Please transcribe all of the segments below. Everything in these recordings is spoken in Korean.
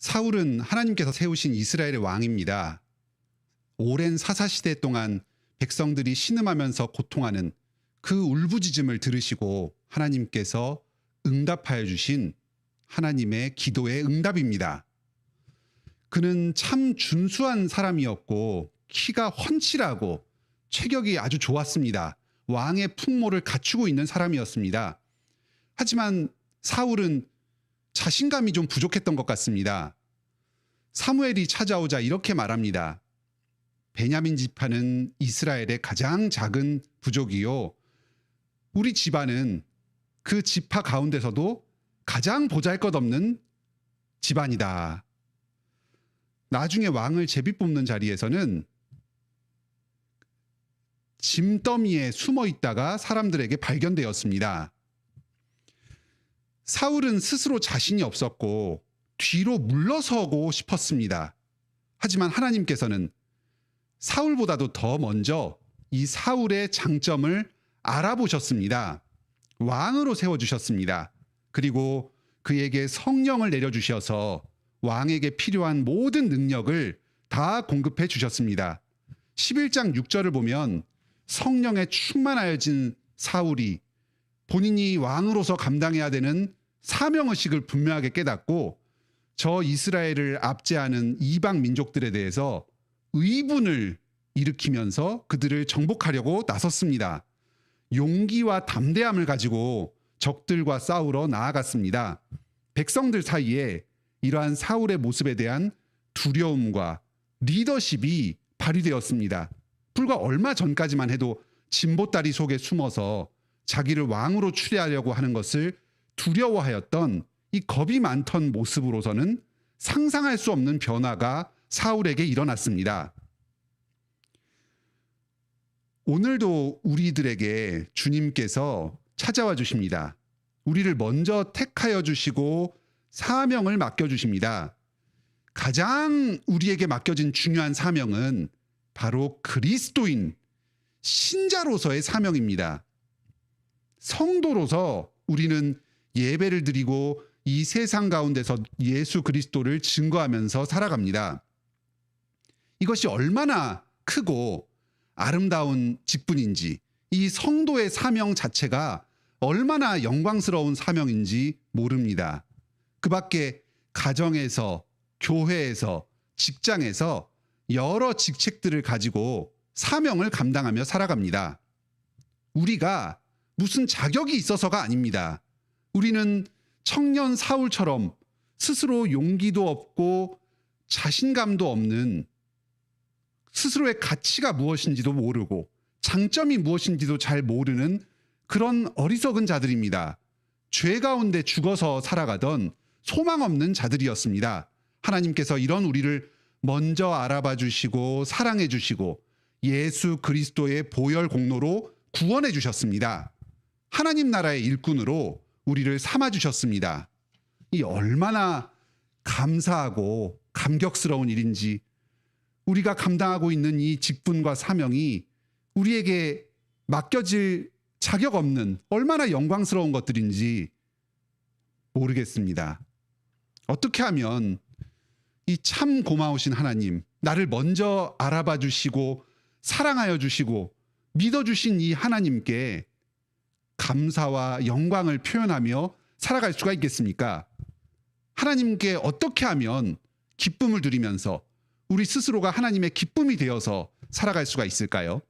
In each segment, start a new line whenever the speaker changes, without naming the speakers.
사울은 하나님께서 세우신 이스라엘의 왕입니다. 오랜 사사시대 동안 백성들이 신음하면서 고통하는 그 울부짖음을 들으시고 하나님께서 응답하여 주신 하나님의 기도의 응답입니다. 그는 참 준수한 사람이었고 키가 훤칠하고 체격이 아주 좋았습니다. 왕의 풍모를 갖추고 있는 사람이었습니다. 하지만 사울은 자신감이 좀 부족했던 것 같습니다. 사무엘이 찾아오자 이렇게 말합니다. 베냐민 지파는 이스라엘의 가장 작은 부족이요. 우리 집안은 그 지파 가운데서도 가장 보잘것없는 집안이다. 나중에 왕을 제비뽑는 자리에서는 짐더미에 숨어 있다가 사람들에게 발견되었습니다. 사울은 스스로 자신이 없었고 뒤로 물러서고 싶었습니다. 하지만 하나님께서는 사울보다도 더 먼저 이 사울의 장점을 알아보셨습니다. 왕으로 세워주셨습니다. 그리고 그에게 성령을 내려주셔서 왕에게 필요한 모든 능력을 다 공급해 주셨습니다. 11장 6절을 보면 성령에 충만하여진 사울이 본인이 왕으로서 감당해야 되는 사명의식을 분명하게 깨닫고 저 이스라엘을 압제하는 이방 민족들에 대해서 의분을 일으키면서 그들을 정복하려고 나섰습니다. 용기와 담대함을 가지고 적들과 싸우러 나아갔습니다. 백성들 사이에 이러한 사울의 모습에 대한 두려움과 리더십이 발휘되었습니다. 불과 얼마 전까지만 해도 진보다리 속에 숨어서 자기를 왕으로 추대하려고 하는 것을 두려워하였던 이 겁이 많던 모습으로서는 상상할 수 없는 변화가 사울에게 일어났습니다. 오늘도 우리들에게 주님께서 찾아와 주십니다. 우리를 먼저 택하여 주시고 사명을 맡겨주십니다. 가장 우리에게 맡겨진 중요한 사명은 바로 그리스도인, 신자로서의 사명입니다. 성도로서 우리는 예배를 드리고 이 세상 가운데서 예수 그리스도를 증거하면서 살아갑니다. 이것이 얼마나 크고 아름다운 직분인지, 이 성도의 사명 자체가 얼마나 영광스러운 사명인지 모릅니다. 그 밖에 가정에서, 교회에서, 직장에서 여러 직책들을 가지고 사명을 감당하며 살아갑니다. 우리가 무슨 자격이 있어서가 아닙니다. 우리는 청년 사울처럼 스스로 용기도 없고 자신감도 없는, 스스로의 가치가 무엇인지도 모르고 장점이 무엇인지도 잘 모르는 그런 어리석은 자들입니다. 죄 가운데 죽어서 살아가던 소망 없는 자들이었습니다. 하나님께서 이런 우리를 먼저 알아봐 주시고 사랑해 주시고 예수 그리스도의 보혈 공로로 구원해 주셨습니다. 하나님 나라의 일꾼으로 우리를 삼아 주셨습니다. 이 얼마나 감사하고 감격스러운 일인지, 우리가 감당하고 있는 이 직분과 사명이 우리에게 맡겨질 자격 없는 얼마나 영광스러운 것들인지 모르겠습니다. 어떻게 하면 이 참 고마우신 하나님, 나를 먼저 알아봐 주시고 사랑하여 주시고 믿어 주신 이 하나님께 감사와 영광을 표현하며 살아갈 수가 있겠습니까? 하나님께 어떻게 하면 기쁨을 드리면서 우리 스스로가 하나님의 기쁨이 되어서 살아갈 수가 있을까요?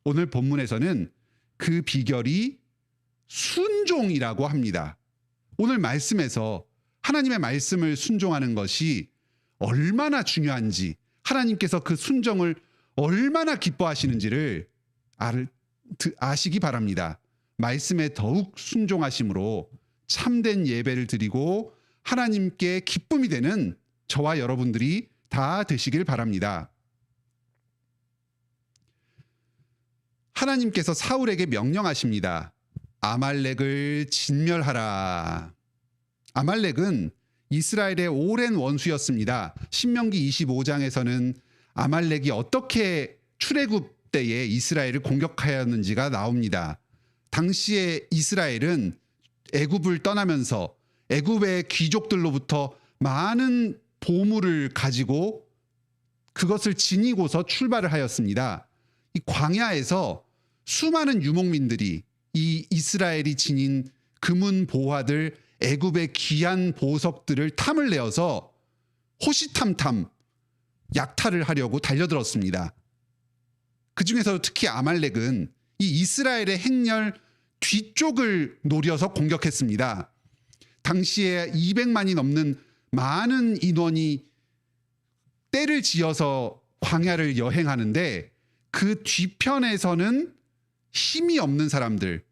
오늘 본문에서는 그 비결이 순종이라고 합니다. 오늘 말씀에서 하나님의 말씀을 순종하는 것이 얼마나 중요한지, 하나님께서 그 순종을 얼마나 기뻐하시는지를 아시기 바랍니다. 말씀에 더욱 순종하심으로 참된 예배를 드리고 하나님께 기쁨이 되는 저와 여러분들이 다 되시길 바랍니다. 하나님께서 사울에게 명령하십니다. 아말렉을 진멸하라. 아말렉은 이스라엘의 오랜 원수였습니다. 신명기 25장에서는 아말렉이 어떻게 출애굽 때에 이스라엘을 공격하였는지가 나옵니다. 당시에 이스라엘은 애굽을 떠나면서 애굽의 귀족들로부터 많은 보물을 가지고 그것을 지니고서 출발을 하였습니다. 이 광야에서 수많은 유목민들이 이 이스라엘이 지닌 금은 보화들, 애굽의 귀한 보석들을 탐을 내어서 호시탐탐 약탈을 하려고 달려들었습니다. 그 중에서 특히 아말렉은 이 이스라엘의 행렬 뒤쪽을 노려서 공격했습니다. 당시에 200만이 넘는 많은 인원이 때를 지어서 광야를 여행하는데 그 뒤편에서는 힘이 없는 사람들,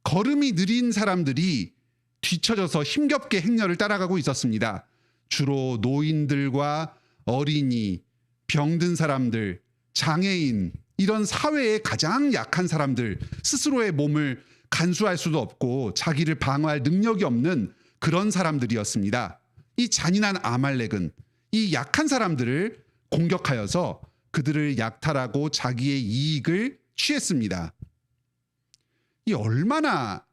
걸음이 느린 사람들이 뒤처져서 힘겹게 행렬을 따라가고 있었습니다. 주로 노인들과 어린이, 병든 사람들, 장애인, 이런 사회의 가장 약한 사람들, 스스로의 몸을 간수할 수도 없고 자기를 방어할 능력이 없는 그런 사람들이었습니다. 이 잔인한 아말렉은 이 약한 사람들을 공격하여서 그들을 약탈하고 자기의 이익을 취했습니다. 이 얼마나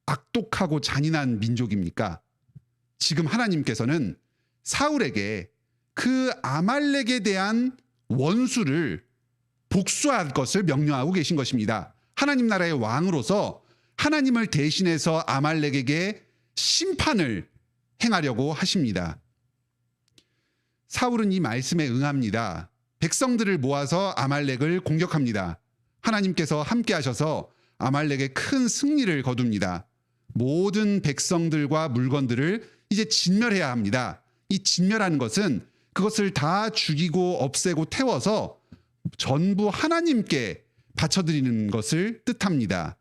악독하고 잔인한 민족입니까? 지금 하나님께서는 사울에게 그 아말렉에 대한 원수를 복수할 것을 명령하고 계신 것입니다. 하나님 나라의 왕으로서 하나님을 대신해서 아말렉에게 심판을 행하려고 하십니다. 사울은 이 말씀에 응합니다. 백성들을 모아서 아말렉을 공격합니다. 하나님께서 함께 하셔서 아말렉에 큰 승리를 거둡니다. 모든 백성들과 물건들을 이제 진멸해야 합니다. 이 진멸하는 것은 그것을 다 죽이고 없애고 태워서 전부 하나님께 바쳐드리는 것을 뜻합니다.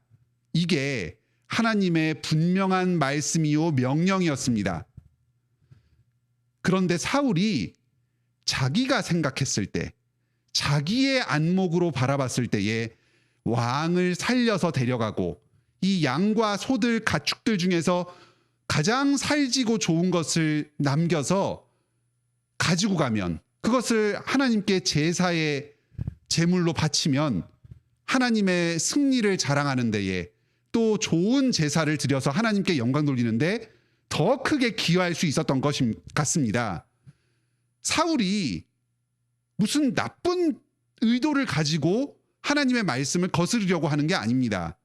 이게 하나님의 분명한 말씀이요 명령이었습니다. 그런데 사울이 자기가 생각했을 때, 자기의 안목으로 바라봤을 때에 왕을 살려서 데려가고 이 양과 소들, 가축들 중에서 가장 살지고 좋은 것을 남겨서 가지고 가면, 그것을 하나님께 제사의 제물로 바치면 하나님의 승리를 자랑하는 데에, 또 좋은 제사를 드려서 하나님께 영광 돌리는데 더 크게 기여할 수 있었던 것 같습니다. 사울이 무슨 나쁜 의도를 가지고 하나님의 말씀을 거스르려고 하는 게 아닙니다.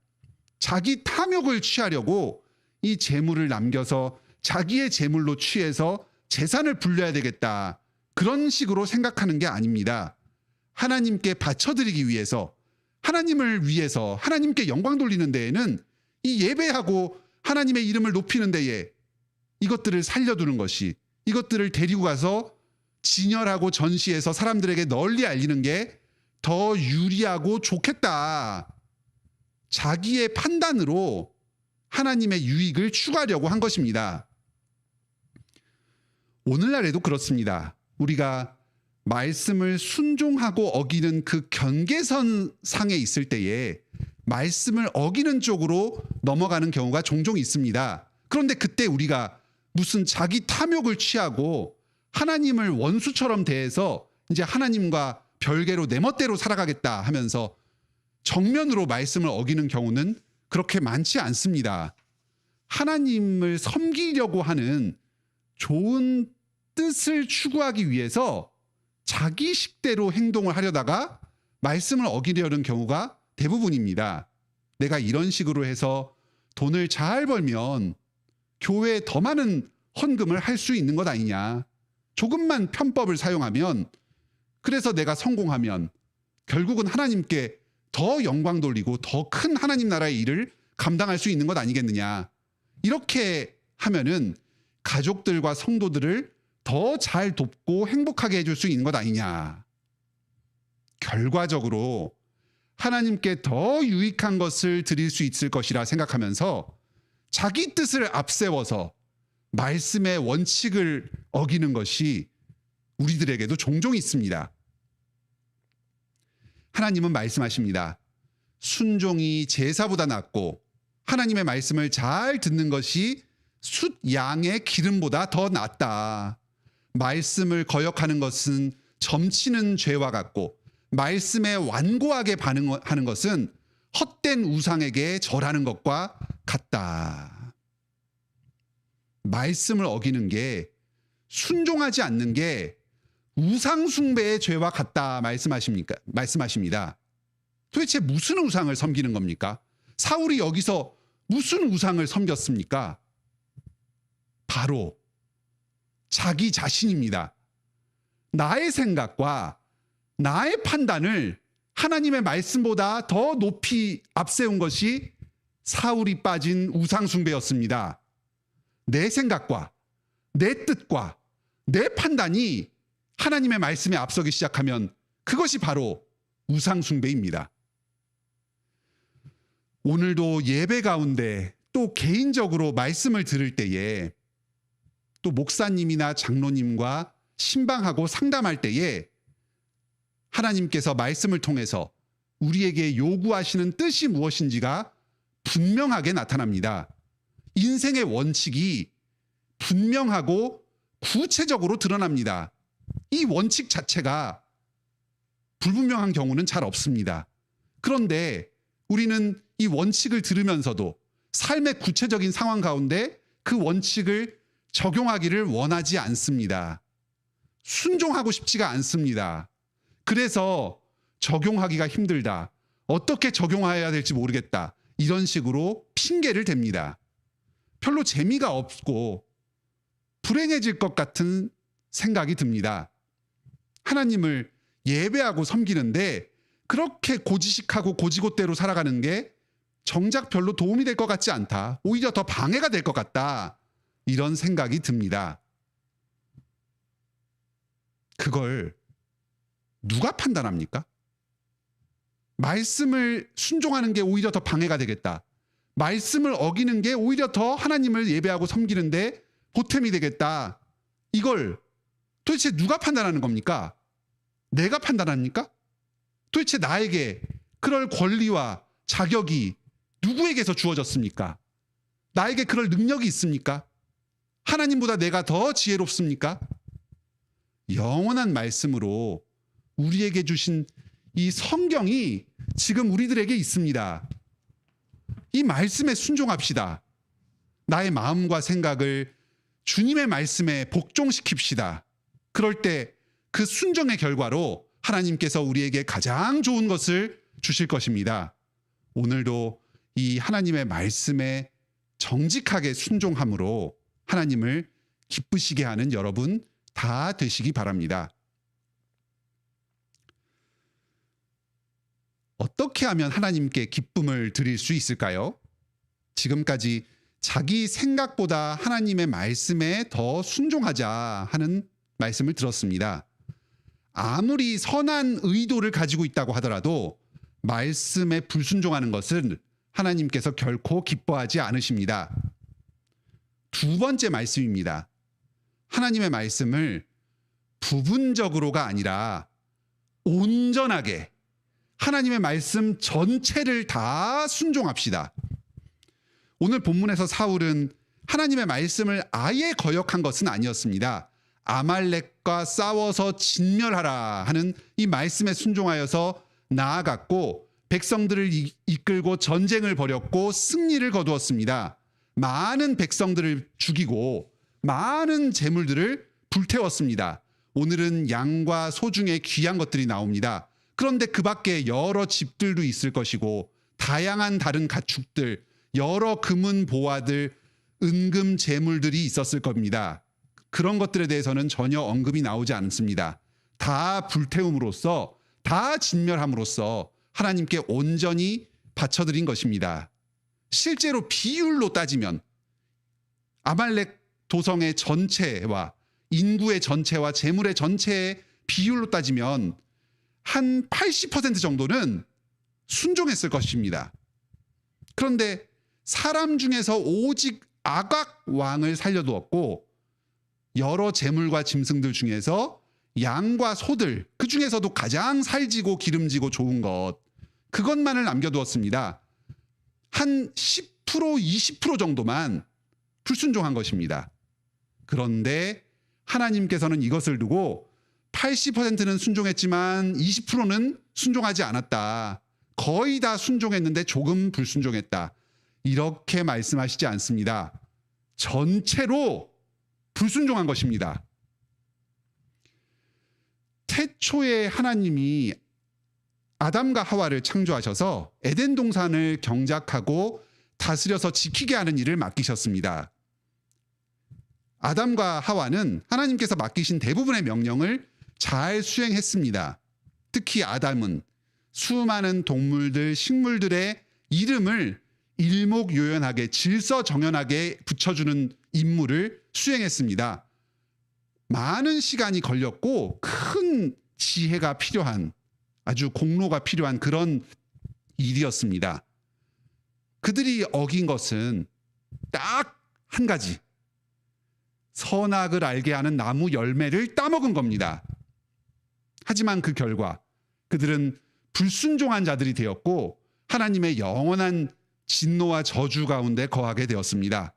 자기 탐욕을 취하려고 이 재물을 남겨서 자기의 재물로 취해서 재산을 불려야 되겠다, 그런 식으로 생각하는 게 아닙니다. 하나님께 바쳐드리기 위해서, 하나님을 위해서 하나님께 영광 돌리는 데에는 이 예배하고 하나님의 이름을 높이는 데에 이것들을 살려두는 것이, 이것들을 데리고 가서 진열하고 전시해서 사람들에게 널리 알리는 게 더 유리하고 좋겠다, 자기의 판단으로 하나님의 유익을 추구하려고 한 것입니다. 오늘날에도 그렇습니다. 우리가 말씀을 순종하고 어기는 그 경계선 상에 있을 때에 말씀을 어기는 쪽으로 넘어가는 경우가 종종 있습니다. 그런데 그때 우리가 무슨 자기 탐욕을 취하고 하나님을 원수처럼 대해서 이제 하나님과 별개로 내 멋대로 살아가겠다 하면서 정면으로 말씀을 어기는 경우는 그렇게 많지 않습니다. 하나님을 섬기려고 하는 좋은 뜻을 추구하기 위해서 자기 식대로 행동을 하려다가 말씀을 어기려는 경우가 대부분입니다. 내가 이런 식으로 해서 돈을 잘 벌면 교회에 더 많은 헌금을 할 수 있는 것 아니냐, 조금만 편법을 사용하면, 그래서 내가 성공하면 결국은 하나님께 더 영광 돌리고 더 큰 하나님 나라의 일을 감당할 수 있는 것 아니겠느냐, 이렇게 하면은 가족들과 성도들을 더 잘 돕고 행복하게 해줄 수 있는 것 아니냐. 결과적으로 하나님께 더 유익한 것을 드릴 수 있을 것이라 생각하면서 자기 뜻을 앞세워서 말씀의 원칙을 어기는 것이 우리들에게도 종종 있습니다. 하나님은 말씀하십니다. 순종이 제사보다 낫고 하나님의 말씀을 잘 듣는 것이 숫 양의 기름보다 더 낫다. 말씀을 거역하는 것은 점치는 죄와 같고 말씀에 완고하게 반응하는 것은 헛된 우상에게 절하는 것과 같다. 말씀을 어기는 게 순종하지 않는 게 우상숭배의 죄와 같다 말씀하십니다. 도대체 무슨 우상을 섬기는 겁니까? 사울이 여기서 무슨 우상을 섬겼습니까? 바로 자기 자신입니다. 나의 생각과 나의 판단을 하나님의 말씀보다 더 높이 앞세운 것이 사울이 빠진 우상숭배였습니다. 내 생각과 내 뜻과 내 판단이 하나님의 말씀에 앞서기 시작하면 그것이 바로 우상숭배입니다. 오늘도 예배 가운데 또 개인적으로 말씀을 들을 때에 또 목사님이나 장로님과 신방하고 상담할 때에 하나님께서 말씀을 통해서 우리에게 요구하시는 뜻이 무엇인지가 분명하게 나타납니다. 인생의 원칙이 분명하고 구체적으로 드러납니다. 이 원칙 자체가 불분명한 경우는 잘 없습니다. 그런데 우리는 이 원칙을 들으면서도 삶의 구체적인 상황 가운데 그 원칙을 적용하기를 원하지 않습니다. 순종하고 싶지가 않습니다. 그래서 적용하기가 힘들다. 어떻게 적용해야 될지 모르겠다. 이런 식으로 핑계를 댑니다. 별로 재미가 없고 불행해질 것 같은 생각이 듭니다. 하나님을 예배하고 섬기는데 그렇게 고지식하고 고지곳대로 살아가는 게 정작 별로 도움이 될 것 같지 않다. 오히려 더 방해가 될 것 같다. 이런 생각이 듭니다. 그걸 누가 판단합니까? 말씀을 순종하는 게 오히려 더 방해가 되겠다. 말씀을 어기는 게 오히려 더 하나님을 예배하고 섬기는데 보탬이 되겠다. 이걸 도대체 누가 판단하는 겁니까? 내가 판단합니까? 도대체 나에게 그럴 권리와 자격이 누구에게서 주어졌습니까? 나에게 그럴 능력이 있습니까? 하나님보다 내가 더 지혜롭습니까? 영원한 말씀으로 우리에게 주신 이 성경이 지금 우리들에게 있습니다. 이 말씀에 순종합시다. 나의 마음과 생각을 주님의 말씀에 복종시킵시다. 그럴 때 그 순종의 결과로 하나님께서 우리에게 가장 좋은 것을 주실 것입니다. 오늘도 이 하나님의 말씀에 정직하게 순종함으로 하나님을 기쁘시게 하는 여러분 다 되시기 바랍니다. 어떻게 하면 하나님께 기쁨을 드릴 수 있을까요? 지금까지 자기 생각보다 하나님의 말씀에 더 순종하자 하는 말씀을 들었습니다. 아무리 선한 의도를 가지고 있다고 하더라도 말씀에 불순종하는 것은 하나님께서 결코 기뻐하지 않으십니다. 두 번째 말씀입니다. 하나님의 말씀을 부분적으로가 아니라 온전하게 하나님의 말씀 전체를 다 순종합시다. 오늘 본문에서 사울은 하나님의 말씀을 아예 거역한 것은 아니었습니다. 아말렉과 싸워서 진멸하라 하는 이 말씀에 순종하여서 나아갔고 백성들을 이끌고 전쟁을 벌였고 승리를 거두었습니다. 많은 백성들을 죽이고 많은 재물들을 불태웠습니다. 오늘은 양과 소 중에 귀한 것들이 나옵니다. 그런데 그 밖에 여러 집들도 있을 것이고 다양한 다른 가축들, 여러 금은 보화들, 은금 재물들이 있었을 겁니다. 그런 것들에 대해서는 전혀 언급이 나오지 않습니다. 다 불태움으로써, 다 진멸함으로써 하나님께 온전히 바쳐드린 것입니다. 실제로 비율로 따지면 아말렉 도성의 전체와 인구의 전체와 재물의 전체의 비율로 따지면 한 80% 정도는 순종했을 것입니다. 그런데 사람 중에서 오직 아각 왕을 살려두었고 여러 재물과 짐승들 중에서 양과 소들, 그 중에서도 가장 살지고 기름지고 좋은 것, 그것만을 남겨두었습니다. 한 10%, 20% 정도만 불순종한 것입니다. 그런데 하나님께서는 이것을 두고 80%는 순종했지만 20%는 순종하지 않았다. 거의 다 순종했는데 조금 불순종했다. 이렇게 말씀하시지 않습니다. 전체로 불순종한 것입니다. 태초에 하나님이 아담과 하와를 창조하셔서 에덴 동산을 경작하고 다스려서 지키게 하는 일을 맡기셨습니다. 아담과 하와는 하나님께서 맡기신 대부분의 명령을 잘 수행했습니다. 특히 아담은 수많은 동물들, 식물들의 이름을 일목요연하게 질서정연하게 붙여주는 임무를 수행했습니다. 많은 시간이 걸렸고 큰 지혜가 필요한, 아주 공로가 필요한 그런 일이었습니다. 그들이 어긴 것은 딱 한 가지, 선악을 알게 하는 나무 열매를 따먹은 겁니다. 하지만 그 결과 그들은 불순종한 자들이 되었고 하나님의 영원한 진노와 저주 가운데 거하게 되었습니다.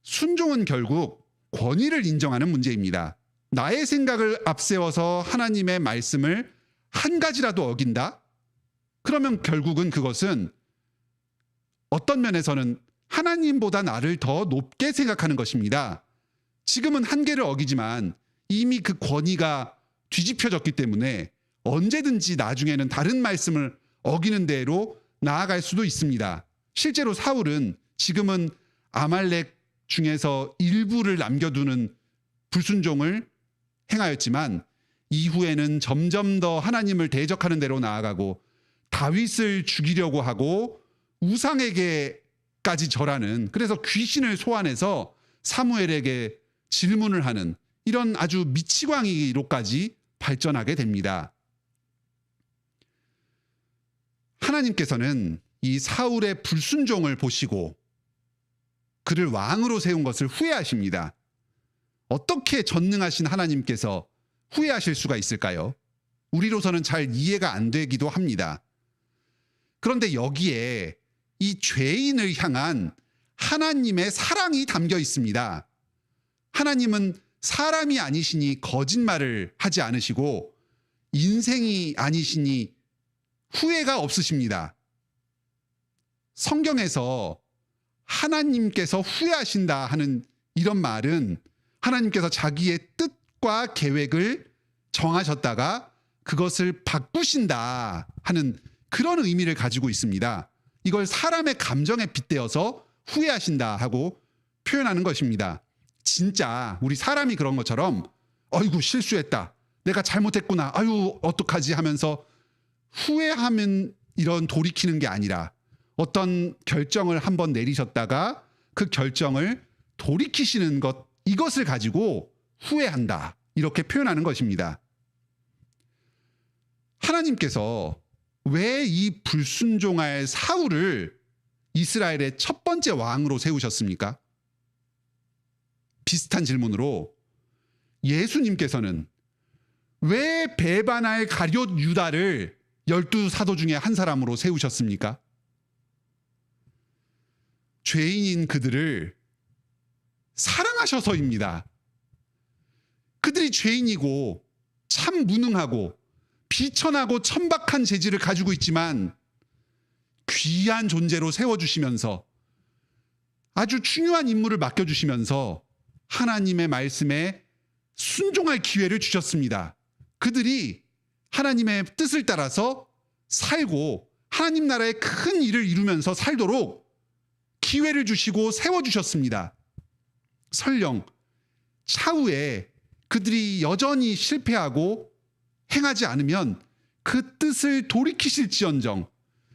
순종은 결국 권위를 인정하는 문제입니다. 나의 생각을 앞세워서 하나님의 말씀을 한 가지라도 어긴다? 그러면 결국은 그것은 어떤 면에서는 하나님보다 나를 더 높게 생각하는 것입니다. 지금은 한계를 어기지만 이미 그 권위가 뒤집혀졌기 때문에 언제든지 나중에는 다른 말씀을 어기는 대로 나아갈 수도 있습니다. 실제로 사울은 지금은 아말렉 중에서 일부를 남겨두는 불순종을 행하였지만 이후에는 점점 더 하나님을 대적하는 대로 나아가고 다윗을 죽이려고 하고 우상에게까지 절하는, 그래서 귀신을 소환해서 사무엘에게 질문을 하는 이런 아주 미치광이로까지 발전하게 됩니다. 하나님께서는 이 사울의 불순종을 보시고 그를 왕으로 세운 것을 후회하십니다. 어떻게 전능하신 하나님께서 후회하실 수가 있을까요? 우리로서는 잘 이해가 안 되기도 합니다. 그런데 여기에 이 죄인을 향한 하나님의 사랑이 담겨 있습니다. 하나님은 사람이 아니시니 거짓말을 하지 않으시고 인생이 아니시니 후회가 없으십니다. 성경에서 하나님께서 후회하신다 하는 이런 말은 하나님께서 자기의 뜻과 계획을 정하셨다가 그것을 바꾸신다 하는 그런 의미를 가지고 있습니다. 이걸 사람의 감정에 빗대어서 후회하신다 하고 표현하는 것입니다. 진짜 우리 사람이 그런 것처럼 아이고 실수했다, 내가 잘못했구나, 아유 어떡하지 하면서 후회하면 이런 돌이키는 게 아니라 어떤 결정을 한번 내리셨다가 그 결정을 돌이키시는 것, 이것을 가지고 후회한다 이렇게 표현하는 것입니다. 하나님께서 왜 이 불순종할 사울을 이스라엘의 첫 번째 왕으로 세우셨습니까? 비슷한 질문으로 예수님께서는 왜 배반할 가룟 유다를 12사도 중에 한 사람으로 세우셨습니까? 죄인인 그들을 사랑하셔서입니다. 그들이 죄인이고 참 무능하고 비천하고 천박한 재질을 가지고 있지만 귀한 존재로 세워주시면서 아주 중요한 임무를 맡겨주시면서 하나님의 말씀에 순종할 기회를 주셨습니다. 그들이 하나님의 뜻을 따라서 살고 하나님 나라의 큰 일을 이루면서 살도록 기회를 주시고 세워주셨습니다. 설령 차후에 그들이 여전히 실패하고 행하지 않으면 그 뜻을 돌이키실지언정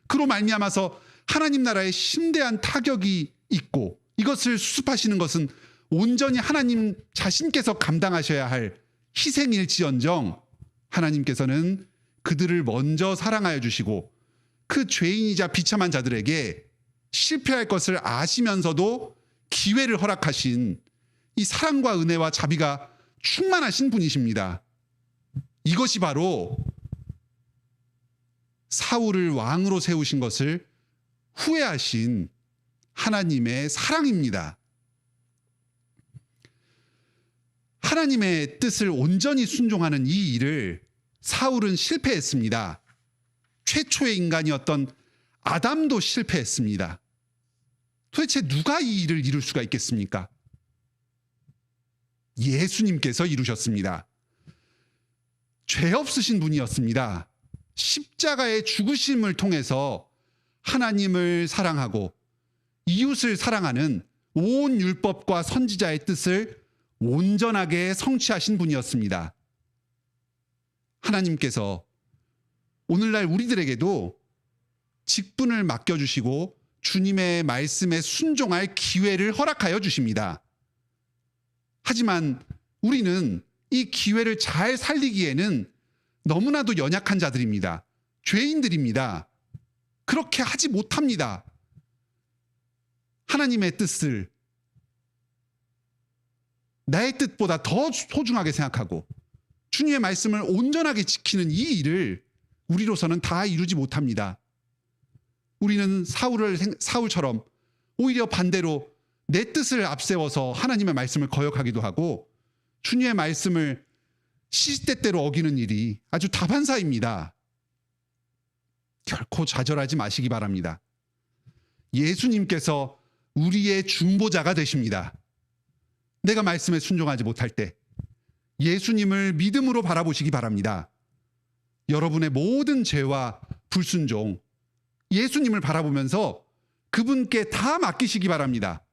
그로 말미암아서 하나님 나라에 심대한 타격이 있고 이것을 수습하시는 것은 온전히 하나님 자신께서 감당하셔야 할 희생일지언정 하나님께서는 그들을 먼저 사랑하여 주시고 그 죄인이자 비참한 자들에게 실패할 것을 아시면서도 기회를 허락하신 이 사랑과 은혜와 자비가 충만하신 분이십니다. 이것이 바로 사울을 왕으로 세우신 것을 후회하신 하나님의 사랑입니다. 하나님의 뜻을 온전히 순종하는 이 일을 사울은 실패했습니다. 최초의 인간이었던 아담도 실패했습니다. 도대체 누가 이 일을 이룰 수가 있겠습니까? 예수님께서 이루셨습니다. 죄 없으신 분이었습니다. 십자가의 죽으심을 통해서 하나님을 사랑하고 이웃을 사랑하는 온 율법과 선지자의 뜻을 온전하게 성취하신 분이었습니다. 하나님께서 오늘날 우리들에게도 직분을 맡겨주시고 주님의 말씀에 순종할 기회를 허락하여 주십니다. 하지만 우리는 이 기회를 잘 살리기에는 너무나도 연약한 자들입니다. 죄인들입니다. 그렇게 하지 못합니다. 하나님의 뜻을 나의 뜻보다 더 소중하게 생각하고 주님의 말씀을 온전하게 지키는 이 일을 우리로서는 다 이루지 못합니다. 우리는 사울처럼 오히려 반대로 내 뜻을 앞세워서 하나님의 말씀을 거역하기도 하고 주님의 말씀을 시시때때로 어기는 일이 아주 다반사입니다. 결코 좌절하지 마시기 바랍니다. 예수님께서 우리의 중보자가 되십니다. 내가 말씀에 순종하지 못할 때 예수님을 믿음으로 바라보시기 바랍니다. 여러분의 모든 죄와 불순종, 예수님을 바라보면서 그분께 다 맡기시기 바랍니다.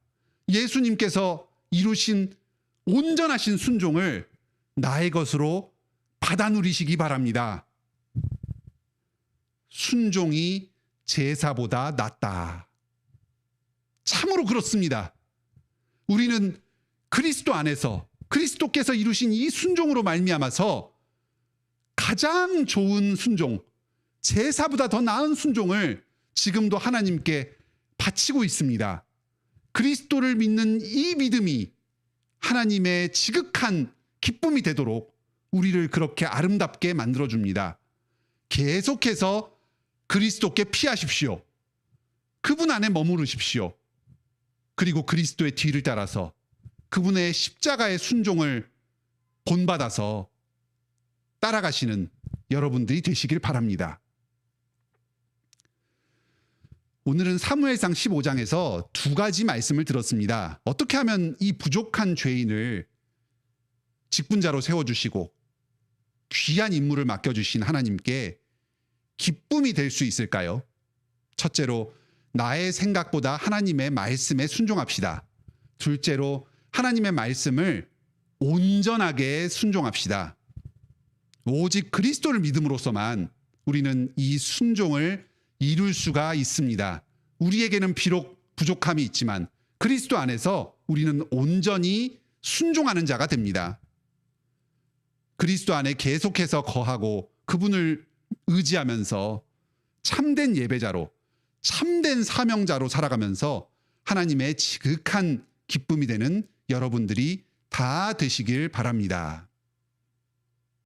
예수님께서 이루신 온전하신 순종을 나의 것으로 받아 누리시기 바랍니다. 순종이 제사보다 낫다. 참으로 그렇습니다. 우리는 그리스도 안에서 그리스도께서 이루신 이 순종으로 말미암아서 가장 좋은 순종, 제사보다 더 나은 순종을 지금도 하나님께 바치고 있습니다. 그리스도를 믿는 이 믿음이 하나님의 지극한 기쁨이 되도록 우리를 그렇게 아름답게 만들어줍니다. 계속해서 그리스도께 피하십시오. 그분 안에 머무르십시오. 그리고 그리스도의 뒤를 따라서 그분의 십자가의 순종을 본받아서 따라가시는 여러분들이 되시길 바랍니다. 오늘은 사무엘상 15장에서 두 가지 말씀을 들었습니다. 어떻게 하면 이 부족한 죄인을 직분자로 세워주시고 귀한 임무를 맡겨주신 하나님께 기쁨이 될 수 있을까요? 첫째로 나의 생각보다 하나님의 말씀에 순종합시다. 둘째로 하나님의 말씀을 온전하게 순종합시다. 오직 그리스도를 믿음으로써만 우리는 이 순종을 이룰 수가 있습니다. 우리에게는 비록 부족함이 있지만 그리스도 안에서 우리는 온전히 순종하는 자가 됩니다. 그리스도 안에 계속해서 거하고 그분을 의지하면서 참된 예배자로, 참된 사명자로 살아가면서 하나님의 지극한 기쁨이 되는 여러분들이 다 되시길 바랍니다.